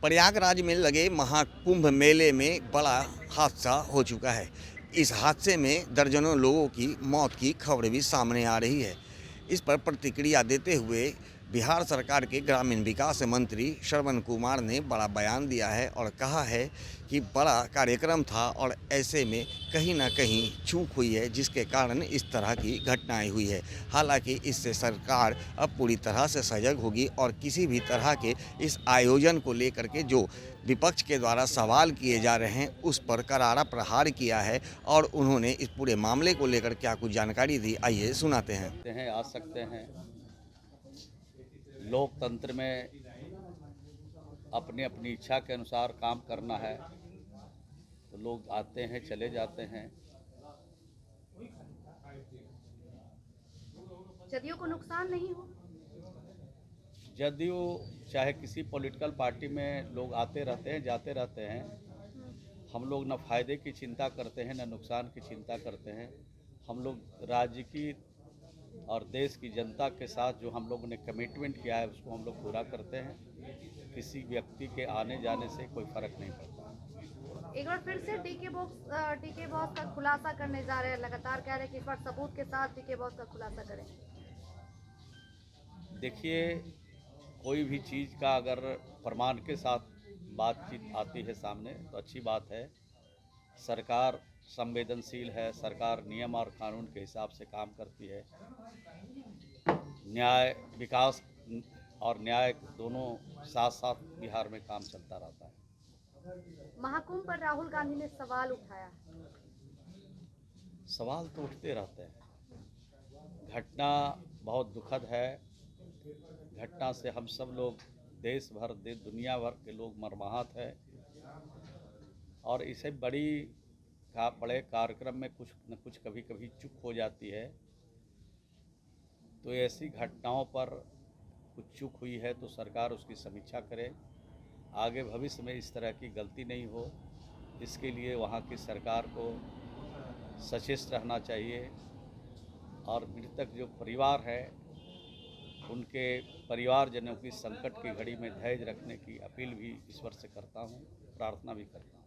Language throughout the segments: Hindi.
प्रयागराज में लगे महाकुंभ मेले में बड़ा हादसा हो चुका है। इस हादसे में दर्जनों लोगों की मौत की खबर भी सामने आ रही है। इस पर प्रतिक्रिया देते हुए बिहार सरकार के ग्रामीण विकास मंत्री श्रवण कुमार ने बड़ा बयान दिया है और कहा है कि बड़ा कार्यक्रम था और ऐसे में कहीं ना कहीं चूक हुई है, जिसके कारण इस तरह की घटनाएं हुई है। हालांकि इससे सरकार अब पूरी तरह से सजग होगी और किसी भी तरह के इस आयोजन को लेकर के जो विपक्ष के द्वारा सवाल किए जा रहे हैं उस पर करारा प्रहार किया है और उन्होंने इस पूरे मामले को लेकर क्या कुछ जानकारी दी, आइए सुनाते हैं। आ सकते हैं। लोकतंत्र में अपनी अपनी इच्छा के अनुसार काम करना है तो लोग आते हैं, चले जाते हैं। जदयू को नुकसान नहीं हो? जदयू चाहे किसी पॉलिटिकल पार्टी में लोग आते रहते हैं, जाते रहते हैं। हम लोग न फायदे की चिंता करते हैं न नुकसान की चिंता करते हैं। हम लोग राज्य की और देश की जनता के साथ जो हम लोगों ने कमिटमेंट किया है उसको हम लोग पूरा करते हैं। किसी व्यक्ति के आने जाने से कोई फर्क नहीं पड़ता। एक बार फिर से टीके बॉस का खुलासा करने जा रहे हैं। लगातार कह रहे हैं कि इस बार सबूत के साथ टीके बॉस का खुलासा करें। देखिए, कोई भी चीज़ का अगर प्रमाण के साथ बातचीत आती है सामने तो अच्छी बात है। सरकार संवेदनशील है, सरकार नियम और कानून के हिसाब से काम करती है। न्याय, विकास और न्याय दोनों साथ साथ बिहार में काम चलता रहता है। महाकुंभ पर राहुल गांधी ने सवाल उठाया। सवाल तो उठते रहते हैं। घटना बहुत दुखद है। घटना से हम सब लोग देश भर दुनिया भर के लोग मर्माहत है और इसे बड़े कार्यक्रम में कुछ न कुछ कभी कभी चूक हो जाती है। तो ऐसी घटनाओं पर कुछ चूक हुई है तो सरकार उसकी समीक्षा करे, आगे भविष्य में इस तरह की गलती नहीं हो, इसके लिए वहाँ की सरकार को सचेत रहना चाहिए। और मृतक जो परिवार है उनके परिवारजनों की संकट की घड़ी में धैर्य रखने की अपील भी ईश्वर से करता हूँ, प्रार्थना भी करता हूँ।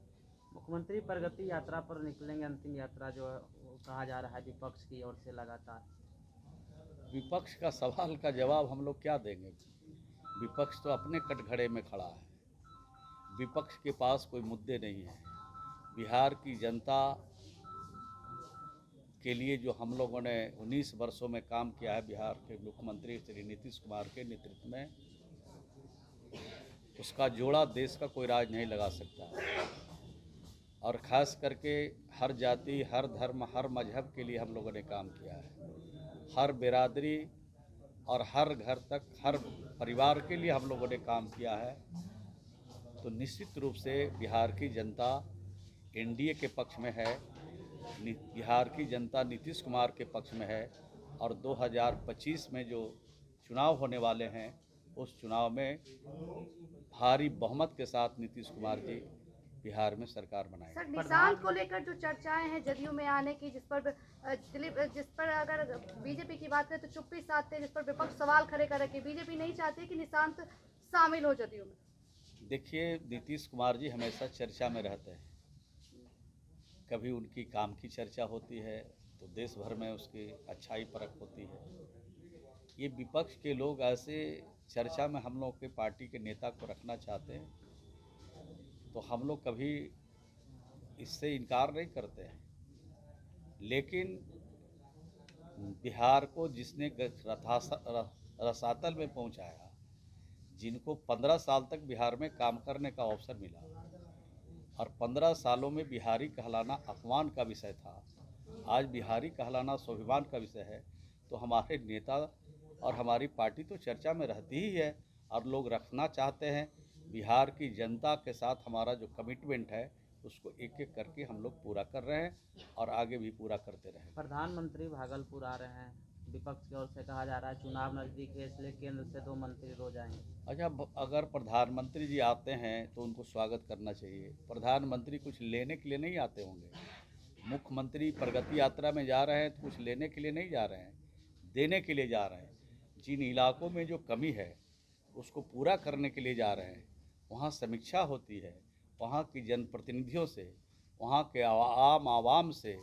मुख्यमंत्री प्रगति यात्रा पर निकलेंगे। अंतिम यात्रा जो है वो कहा जा रहा है विपक्ष की ओर से लगातार। विपक्ष का सवाल का जवाब हम लोग क्या देंगे? विपक्ष तो अपने कटघरे में खड़ा है। विपक्ष के पास कोई मुद्दे नहीं है। बिहार की जनता के लिए जो हम लोगों ने 19 वर्षों में काम किया है, बिहार के मुख्यमंत्री श्री नीतीश कुमार के नेतृत्व में, उसका जोड़ा देश का कोई राज नहीं लगा सकता। और ख़ास करके हर जाति, हर धर्म, हर मजहब के लिए हम लोगों ने काम किया है। हर बिरादरी और हर घर तक, हर परिवार के लिए हम लोगों ने काम किया है। तो निश्चित रूप से बिहार की जनता एनडीए के पक्ष में है, बिहार की जनता नीतीश कुमार के पक्ष में है और 2025 में जो चुनाव होने वाले हैं उस चुनाव में भारी बहुमत के साथ नीतीश कुमार जी बिहार में सरकार बनाएंगे। सर, निशांत को लेकर जो चर्चाएं हैं जदयू में आने की, जिस पर अगर बीजेपी की बात करें तो चुप्पी साधते, जिस पर विपक्ष सवाल खड़े कर रहे कि बीजेपी नहीं चाहती कि निशांत शामिल हो जदयू में। देखिए, नीतीश कुमार जी हमेशा चर्चा में रहते हैं। कभी उनकी काम की चर्चा होती है तो देश भर में उसकी अच्छाई परख होती है। ये विपक्ष के लोग ऐसे चर्चा में हम लोग के पार्टी के नेता को रखना चाहते हैं तो हम लोग कभी इससे इनकार नहीं करते हैं। लेकिन बिहार को जिसने रसातल में पहुंचाया, जिनको 15 साल तक बिहार में काम करने का अवसर मिला और 15 सालों में बिहारी कहलाना अपमान का विषय था, आज बिहारी कहलाना स्वाभिमान का विषय है। तो हमारे नेता और हमारी पार्टी तो चर्चा में रहती ही है और लोग रखना चाहते हैं। बिहार की जनता के साथ हमारा जो कमिटमेंट है उसको एक एक करके हम लोग पूरा कर रहे हैं और आगे भी पूरा करते रहेंगे। प्रधानमंत्री भागलपुर आ रहे हैं। विपक्ष की ओर से कहा जा रहा है चुनाव नज़दीक है इसलिए केंद्र से 2 मंत्री रोज आएंगे। अच्छा, अगर प्रधानमंत्री जी आते हैं तो उनको स्वागत करना चाहिए। प्रधानमंत्री कुछ लेने के लिए नहीं आते होंगे। मुख्यमंत्री प्रगति यात्रा में जा रहे हैं तो कुछ लेने के लिए नहीं जा रहे हैं, देने के लिए जा रहे हैं। जिन इलाकों में जो कमी है उसको पूरा करने के लिए जा रहे हैं। वहाँ समीक्षा होती है, वहाँ की जनप्रतिनिधियों से, वहाँ के आवाम से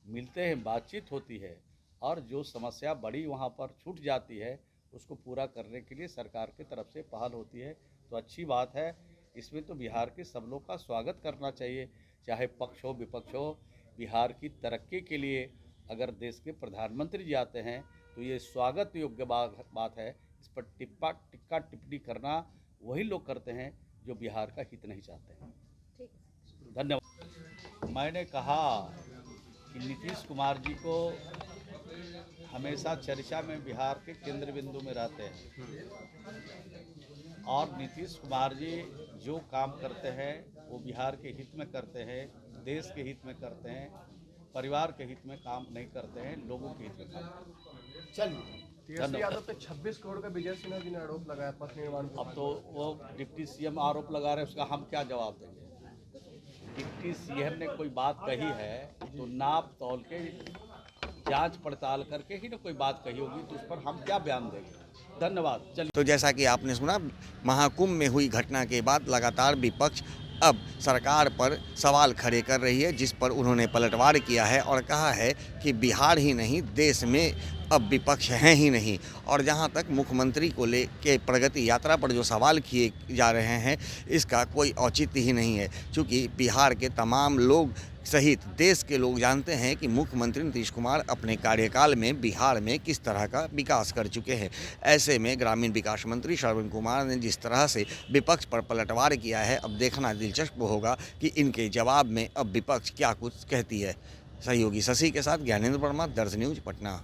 मिलते हैं, बातचीत होती है और जो समस्या बड़ी वहाँ पर छूट जाती है उसको पूरा करने के लिए सरकार की तरफ से पहल होती है। तो अच्छी बात है, इसमें तो बिहार के सब लोग का स्वागत करना चाहिए, चाहे पक्ष हो विपक्ष हो। बिहार की तरक्की के लिए अगर देश के प्रधानमंत्री जी आते हैं तो ये स्वागत योग्य बात है। इस पर टिक्का टिप्पणी करना वही लोग करते हैं जो बिहार का हित नहीं चाहते हैं। ठीक है। धन्यवाद। मैंने कहा कि नीतीश कुमार जी को हमेशा चर्चा में बिहार के केंद्र बिंदु में रहते हैं और नीतीश कुमार जी जो काम करते हैं वो बिहार के हित में करते हैं, देश के हित में करते हैं, परिवार के हित में काम नहीं करते हैं, लोगों के हित में काम करते हैं। चलिए, तेजस्वी यादव पे 26 करोड़ का विजय सिन्हा जी ने आरोप लगाया पथ निर्माण को। अब तो वो डिप्टी सीएम आरोप लगा रहे हैं, उसका हम क्या जवाब देंगे। डिप्टी सीएम ने कोई बात कही है तो नाप तौल के जांच पड़ताल करके ही ना कोई बात कही होगी, तो उस पर हम क्या बयान देंगे। धन्यवाद। चलिए। तो जैसा कि आपने सुना, महाकुंभ में हुई घटना के बाद लगातार विपक्ष अब सरकार पर सवाल खड़े कर रही है, जिस पर उन्होंने पलटवार किया है और कहा है कि बिहार ही नहीं देश में अब विपक्ष हैं ही नहीं। और जहां तक मुख्यमंत्री को लेके प्रगति यात्रा पर जो सवाल किए जा रहे हैं इसका कोई औचित्य ही नहीं है, क्योंकि बिहार के तमाम लोग सहित देश के लोग जानते हैं कि मुख्यमंत्री नीतीश कुमार अपने कार्यकाल में बिहार में किस तरह का विकास कर चुके हैं। ऐसे में ग्रामीण विकास मंत्री श्रवण कुमार ने जिस तरह से विपक्ष पर पलटवार किया है, अब देखना दिलचस्प होगा कि इनके जवाब में अब विपक्ष क्या कुछ कहती है। सहयोगी शशि के साथ ज्ञानेंद्र वर्मा, दर्ज न्यूज, पटना।